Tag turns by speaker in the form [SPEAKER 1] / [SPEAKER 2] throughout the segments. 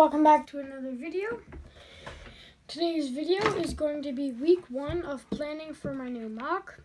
[SPEAKER 1] welcome back to another video. Today's video is going to be week 1 of planning for my new mock.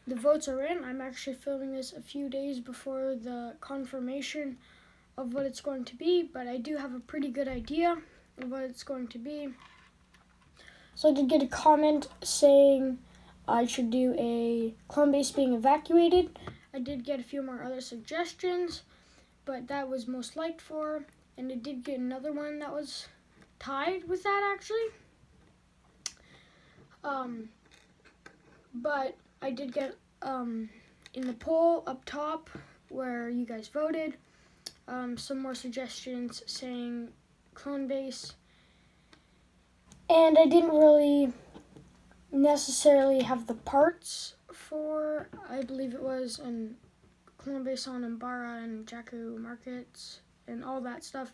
[SPEAKER 1] The votes are in. I'm actually filming this a few days before the confirmation of what it's going to be, but I do have a pretty good idea of what it's going to be. So I did get a comment saying I should do a clone base being evacuated. I did get a few more other suggestions, but that was most liked for, and it did get another one that was tied with that actually. But I did get in the poll up top where you guys voted some more suggestions saying clone base, and I didn't really necessarily have the parts for, I believe it was an clone base on Imbara and Jakku markets and all that stuff.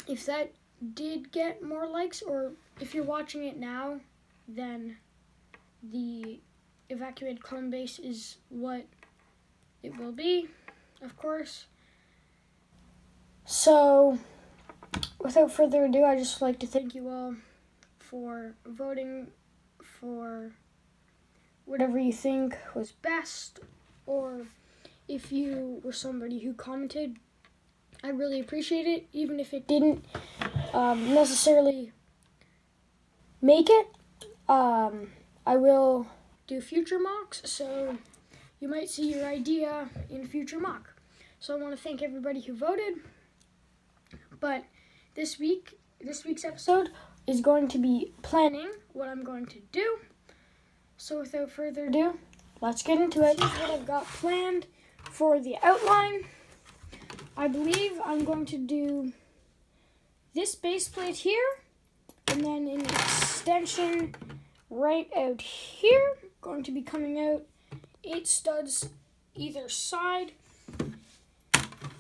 [SPEAKER 1] If that did get more likes, or if you're watching it now, then the evacuated clone base is what it will be, of course. So without further ado, I just like to thank you all for voting for whatever you think was best, or if you were somebody who commented, I really appreciate it, even if it didn't necessarily make it. I will do future mocks, so you might see your idea in future mock. So I want to thank everybody who voted, but this week's episode is going to be planning what I'm going to do. So without further ado, let's get into it. Here's what I've got planned for the outline. I believe I'm going to do this base plate here, and then an extension right out here. Going to be coming out 8 studs either side.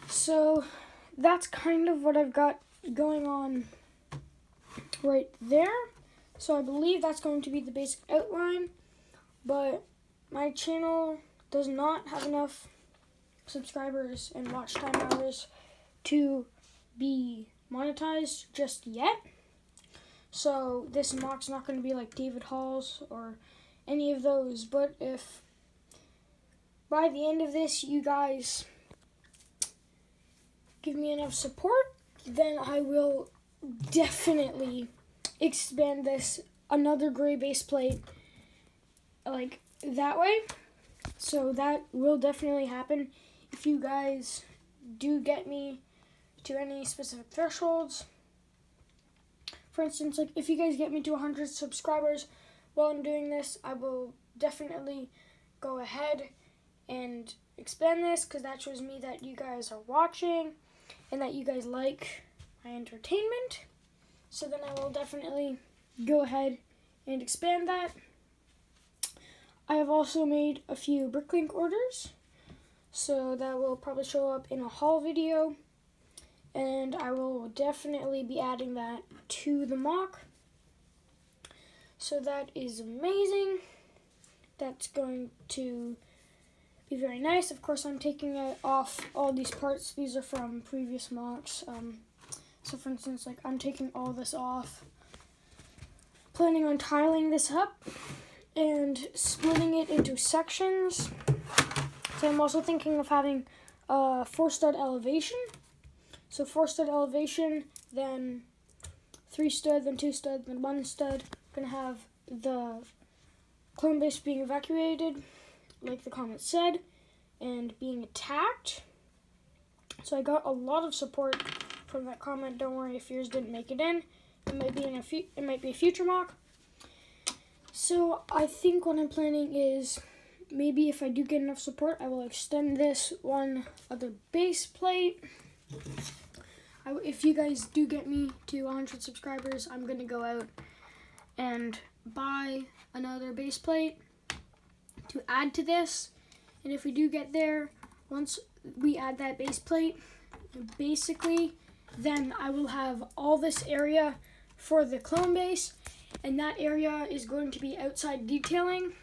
[SPEAKER 1] So that's kind of what I've got going on right there. So I believe that's going to be the basic outline, but my channel does not have enough subscribers and watch time hours to be monetized just yet. So this mock's not going to be like David Hall's or any of those, but if by the end of this you guys give me enough support, then I will definitely expand this another gray base plate like that way. So that will definitely happen if you guys do get me to any specific thresholds. For instance, like if you guys get me to 100 subscribers while I'm doing this, I will definitely go ahead and expand this, because that shows me that you guys are watching and that you guys like my entertainment. So then I will definitely go ahead and expand that. I have also made a few Bricklink orders, so that will probably show up in a haul video, and I will definitely be adding that to the mock. So that is amazing. That's going to be very nice. Of course, I'm taking off all these parts. These are from previous mocks. So for instance, like I'm taking all this off, planning on tiling this up and splitting it into sections. So I'm also thinking of having a 4-stud elevation. So 4-stud elevation, then 3 stud, then 2 stud, then 1 stud. I'm gonna have the clone base being evacuated, like the comment said, and being attacked. So I got a lot of support from that comment. Don't worry if yours didn't make it in. It might be a future mock. So I think what I'm planning is, maybe if I do get enough support, I will extend this one other base plate. If you guys do get me to 100 subscribers, I'm going to go out and buy another base plate to add to this. And if we do get there, once we add that base plate, basically, then I will have all this area for the clone base, and that area is going to be outside detailing.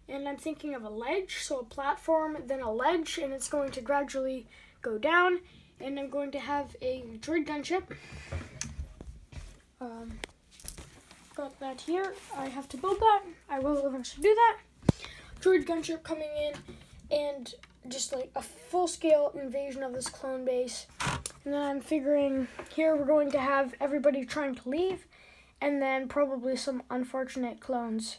[SPEAKER 1] And I'm thinking of a ledge, so a platform, then a ledge, and it's going to gradually go down. and I'm going to have a droid gunship. Got that here. I have to build that. I will eventually do that. Droid gunship coming in, and just like a full-scale invasion of this clone base. And then I'm figuring here we're going to have everybody trying to leave, and then probably some unfortunate clones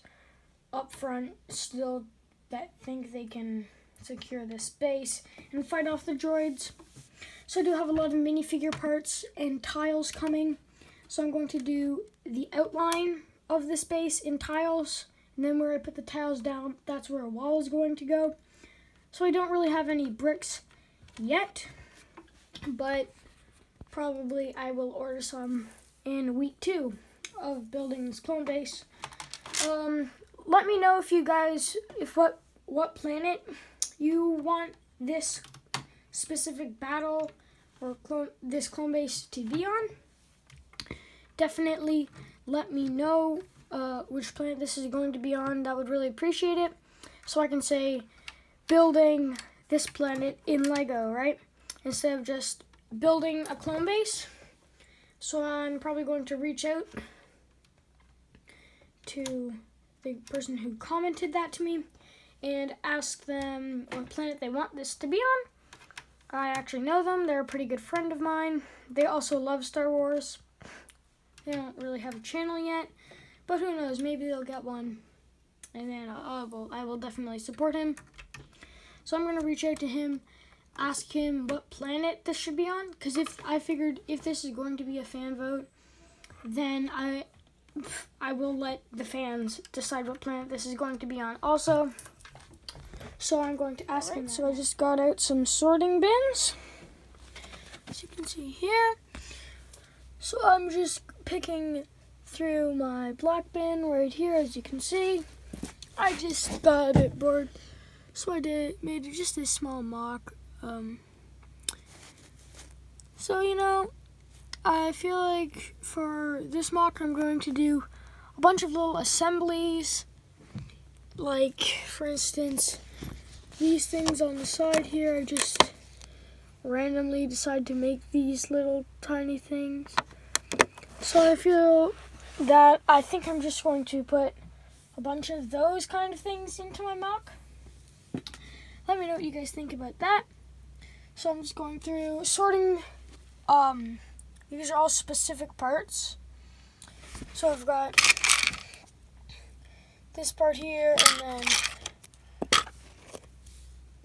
[SPEAKER 1] up front still that think they can secure this base and fight off the droids. So I do have a lot of minifigure parts and tiles coming. So I'm going to do the outline of this base in tiles, and then where I put the tiles down, that's where a wall is going to go. So I don't really have any bricks yet, but probably I will order some in week 2 of building this clone base. Let me know if you guys, what planet you want this specific battle or this clone base to be on. Definitely let me know which planet this is going to be on. That would really appreciate it. So I can say building this planet in Lego, right? Instead of just building a clone base. So I'm probably going to reach out to the person who commented that to me and ask them what planet they want this to be on. I actually know them. They're a pretty good friend of mine. They also love Star Wars. They don't really have a channel yet, but who knows, maybe they'll get one, and then I will definitely support him. So I'm going to reach out to him, ask him what planet this should be on, because I figured if this is going to be a fan vote, then I will let the fans decide what planet this is going to be on also. So I'm going to ask him. So I just got out some sorting bins, as you can see here. So I'm just picking through my black bin right here, as you can see. I just got a bit bored, so I made just a small mock. So, you know, I feel like for this mock I'm going to do a bunch of little assemblies. Like, for instance, these things on the side here, I just randomly decide to make these little tiny things. So I feel that I think I'm just going to put a bunch of those kind of things into my mock. Let me know what you guys think about that. So I'm just going through sorting. These are all specific parts. So I've got this part here, and then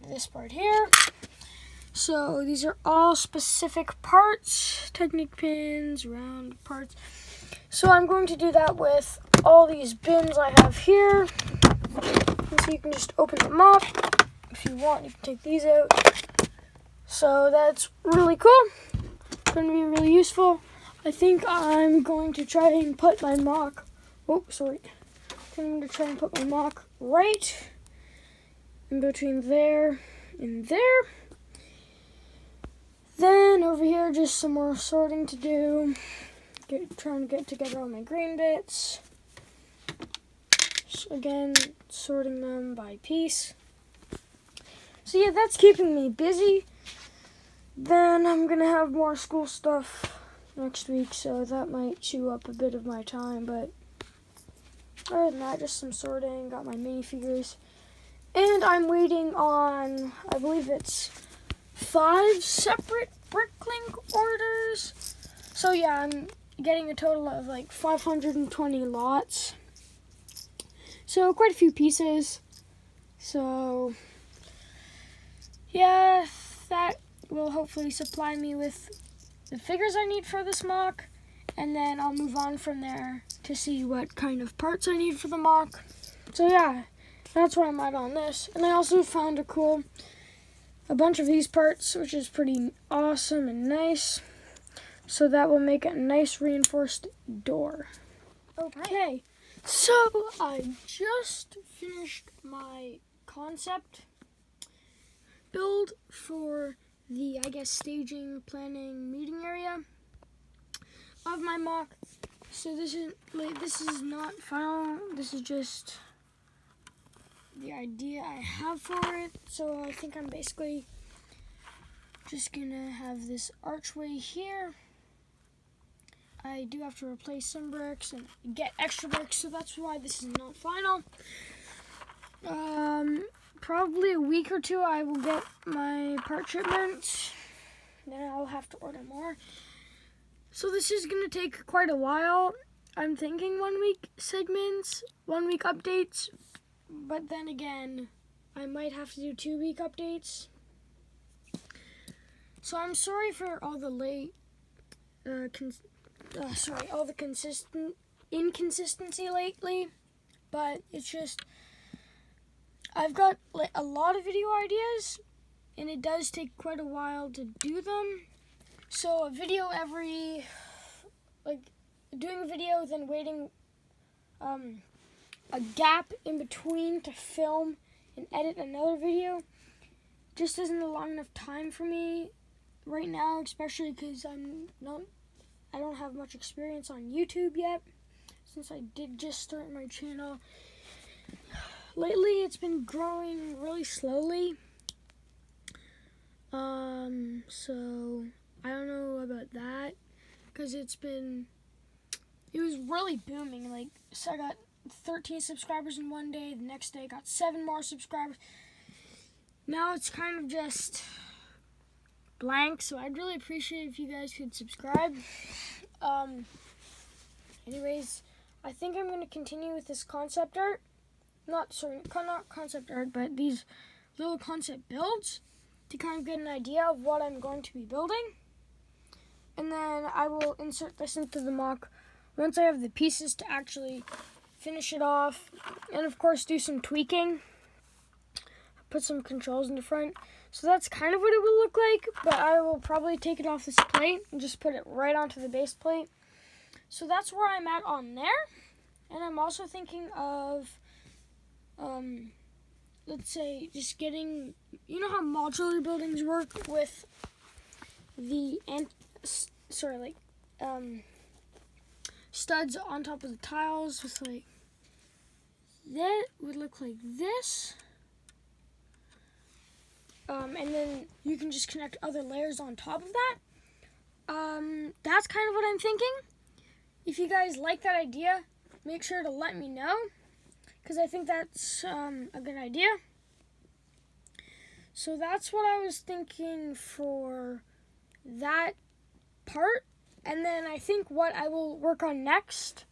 [SPEAKER 1] this part here. So these are all specific parts, Technic pins, round parts. So I'm going to do that with all these bins I have here. And so you can just open them up. If you want, you can take these out. So that's really cool. Going to be really useful. I think I'm going to try and put my mock, I'm going to try and put my mock right in between there and there. Then over here, just some more sorting to do. Trying to get together all my green bits. So again, sorting them by piece. So yeah, that's keeping me busy. Then I'm going to have more school stuff next week, so that might chew up a bit of my time. But other than that, just some sorting. Got my minifigures. And I'm waiting on, I believe it's 5 separate Bricklink orders. So yeah, I'm getting a total of like 520 lots. So quite a few pieces. So yeah, that will hopefully supply me with the figures I need for this mock. And then I'll move on from there to see what kind of parts I need for the mock. So yeah, that's where I'm at on this. And I also found a bunch of these parts, which is pretty awesome and nice. So that will make a nice reinforced door. Okay, so I just finished my concept build for the, staging, planning, meeting area of my mock. So this is not final. This is just the idea I have for it. So I think I'm basically Just gonna have this archway here. I do have to replace some bricks and get extra bricks, so that's why this is not final. Probably a week or two I will get my part shipments. Then I'll have to order more. So this is gonna take quite a while. I'm thinking 1 week segments, 1 week updates, but then again, I might have to do 2 week updates. So I'm sorry for all the all the inconsistency lately, but it's just I've got like a lot of video ideas, and it does take quite a while to do them. So a video every, doing a video, then waiting a gap in between to film and edit another video just isn't a long enough time for me right now, especially because I don't have much experience on YouTube yet, since I did just start my channel. Lately, it's been growing really slowly. So I don't know about that, because it was really booming. Like, so I got 13 subscribers in one day. The next day, I got 7 more subscribers. Now it's kind of just blank, so I'd really appreciate if you guys could subscribe. Anyways, I think I'm going to continue with this concept art. Not concept art, but these little concept builds to kind of get an idea of what I'm going to be building. And then I will insert this into the mock once I have the pieces to actually finish it off. And of course do some tweaking. Put some controls in the front. So that's kind of what it will look like, but I will probably take it off this plate and just put it right onto the base plate. So that's where I'm at on there. And I'm also thinking of let's say just getting, you know how modular buildings work with the studs on top of the tiles, with like that would look like this, and then you can just connect other layers on top of that. That's kind of what I'm thinking. If you guys like that idea, make sure to let me know, because I think that's a good idea. So that's what I was thinking for that part. And then I think what I will work on next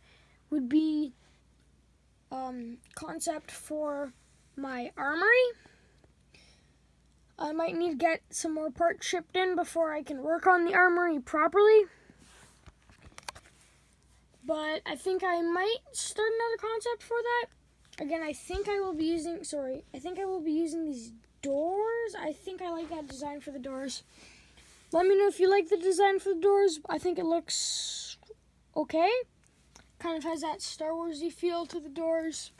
[SPEAKER 1] would be concept for my armory. I might need to get some more parts shipped in before I can work on the armory properly. But I think I might start another concept for that. Again, I think I will be using these doors. I think I like that design for the doors. Let me know if you like the design for the doors. I think it looks okay. Kind of has that Star Warsy feel to the doors.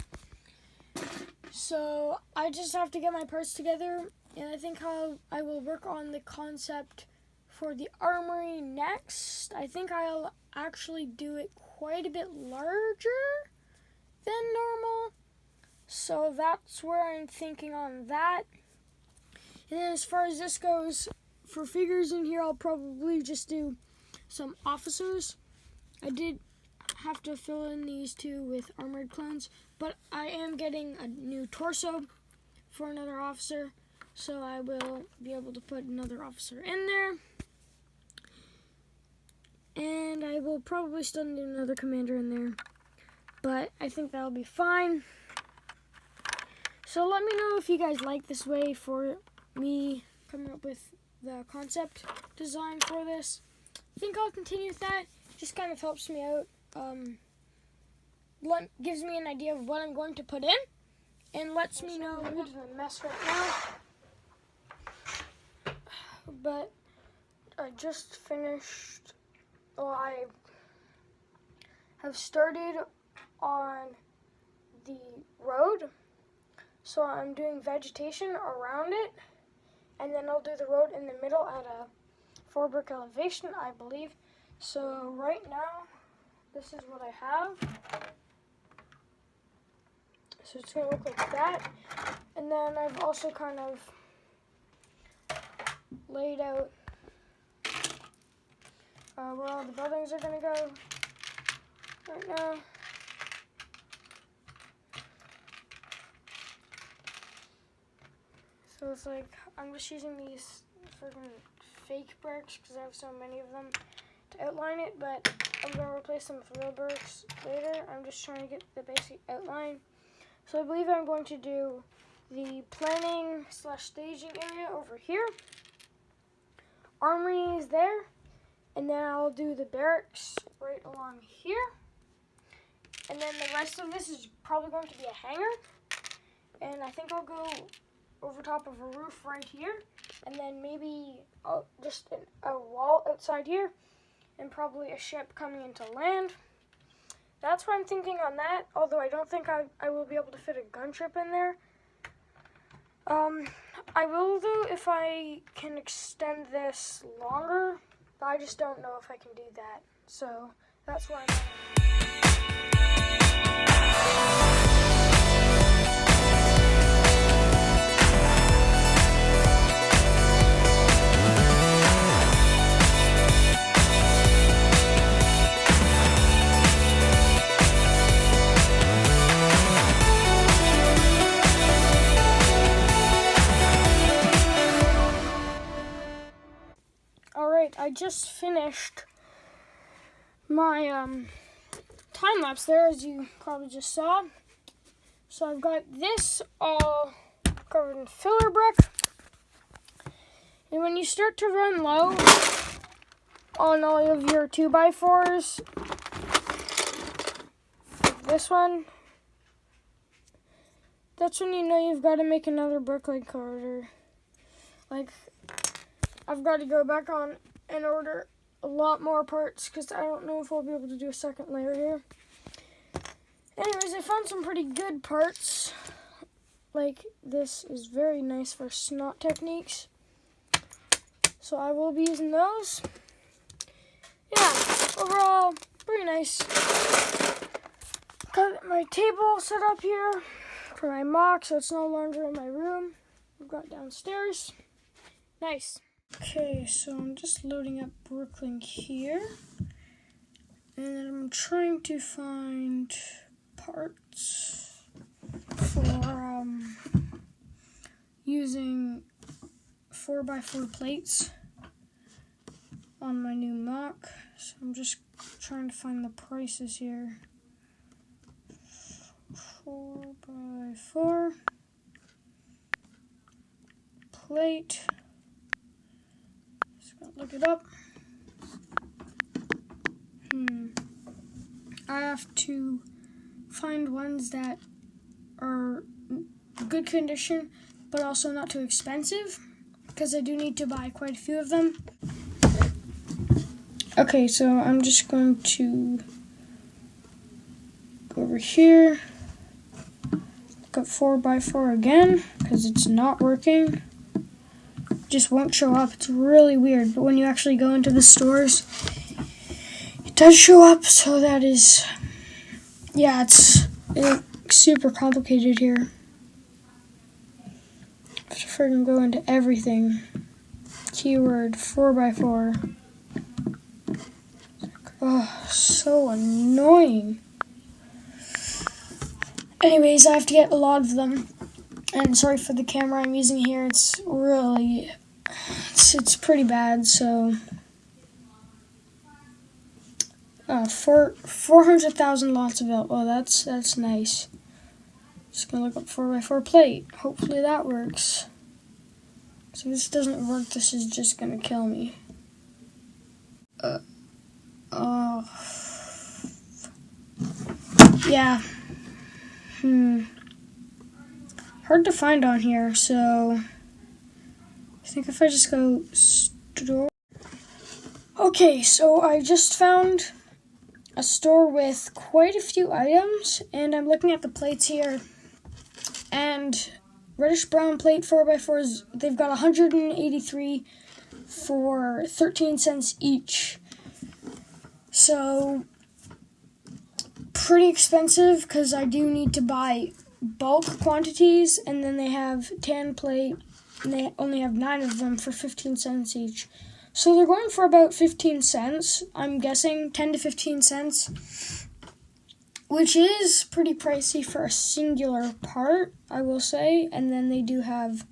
[SPEAKER 1] So I just have to get my parts together, and I think I will work on the concept for the armory next. I think I'll actually do it quite a bit larger than normal. So that's where I'm thinking on that. And then as far as this goes, for figures in here, I'll probably just do some officers. I did have to fill in these two with armored clones, but I am getting a new torso for another officer, so I will be able to put another officer in there. And I will probably still need another commander in there, but I think that'll be fine. So let me know if you guys like this way for me coming up with the concept design for this. I think I'll continue with that. Just kind of helps me out. Gives me an idea of what I'm going to put in, and lets me know. I'm a bit of a mess right now, but I just finished. I have started on the road, so I'm doing vegetation around it, and then I'll do the road in the middle at a 4 brick elevation, I believe. So right now, this is what I have. So it's going to look like that. And then I've also kind of laid out where all the buildings are going to go right now. So it's like, I'm just using these freaking fake bricks because I have so many of them to outline it, but I'm going to replace them with real bricks later. I'm just trying to get the basic outline. So I believe I'm going to do the planning / staging area over here. Armory is there. And then I'll do the barracks right along here. And then the rest of this is probably going to be a hangar. And I think I'll go over top of a roof right here. And then maybe just a wall outside here. And probably a ship coming into land. That's what I'm thinking on that. Although I don't think I will be able to fit a gunship in there. I will though if I can extend this longer. I just don't know if I can do that. So that's why I'm I just finished my time lapse there, as you probably just saw. So I've got this all covered in filler brick. And when you start to run low on all of your 2x4s, like this one, that's when you know you've got to make another bricklaying corridor. Like, I've got to go back on and order a lot more parts because I don't know if I'll be able to do a second layer here. Anyways, I found some pretty good parts. Like, this is very nice for snot techniques. So I will be using those. Yeah, overall, pretty nice. Got my table set up here for my mock, so it's no longer in my room. I've got downstairs. Nice. Okay, so I'm just loading up Brooklyn here, and I'm trying to find parts for using 4x4 plates on my new mock. So I'm just trying to find the prices here. 4x4 plate. Look it up. I have to find ones that are good condition, but also not too expensive, because I do need to buy quite a few of them. Okay, so I'm just going to go over here, look up 4x4 again, because it's not working. Just won't show up. It's really weird, but when you actually go into the stores, it does show up. So that is, yeah, it's super complicated here. If I can go into everything, keyword 4x4. Oh, so annoying. Anyways, I have to get a lot of them. And sorry for the camera I'm using here. It's really, it's pretty bad. So, 400,000 lots of it. Well, that's nice. Just gonna look up 4x4 plate. Hopefully that works. So if this doesn't work, this is just gonna kill me. Yeah. Hard to find on here, so I think if I just go store. Okay, so I just found a store with quite a few items, and I'm looking at the plates here, and reddish brown plate 4x4s, they've got 183 for 13 cents each. So pretty expensive, because I do need to buy bulk quantities, and then they have tan plate and they only have 9 of them for 15 cents each. So they're going for about 15 cents, I'm guessing 10 to 15 cents, which is pretty pricey for a singular part, I will say. And then they do have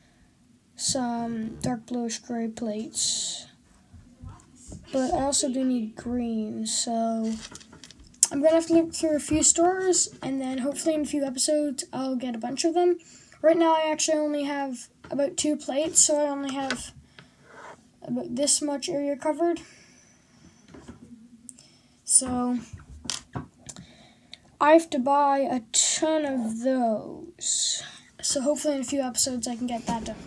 [SPEAKER 1] some dark bluish gray plates. But I also do need green, so I'm going to have to look through a few stores, and then hopefully in a few episodes I'll get a bunch of them. Right now I actually only have about 2 plates, so I only have about this much area covered. So I have to buy a ton of those. So hopefully in a few episodes I can get that done.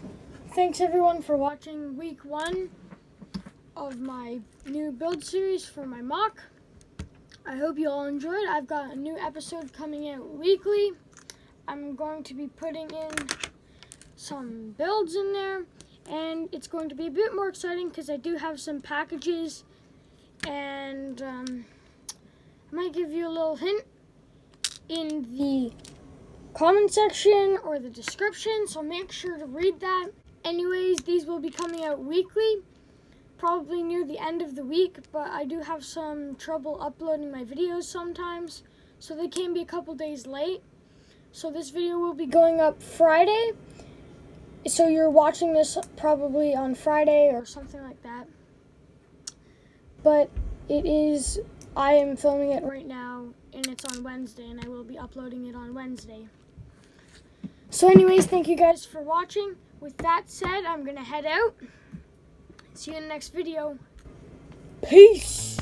[SPEAKER 1] Thanks everyone for watching week 1 of my new build series for my mock. I hope you all enjoyed. I've got a new episode coming out weekly. I'm going to be putting in some builds in there, and it's going to be a bit more exciting because I do have some packages, and I might give you a little hint in the comment section or the description, so make sure to read that. Anyways, these will be coming out weekly, probably near the end of the week, but I do have some trouble uploading my videos sometimes, so they can be a couple days late. So this video will be going up Friday, so you're watching this probably on Friday or something like that. But I am filming it right now, and it's on Wednesday, and I will be uploading it on Wednesday. So anyways, thank you guys for watching. With that said, I'm going to head out. See you in the next video. Peace!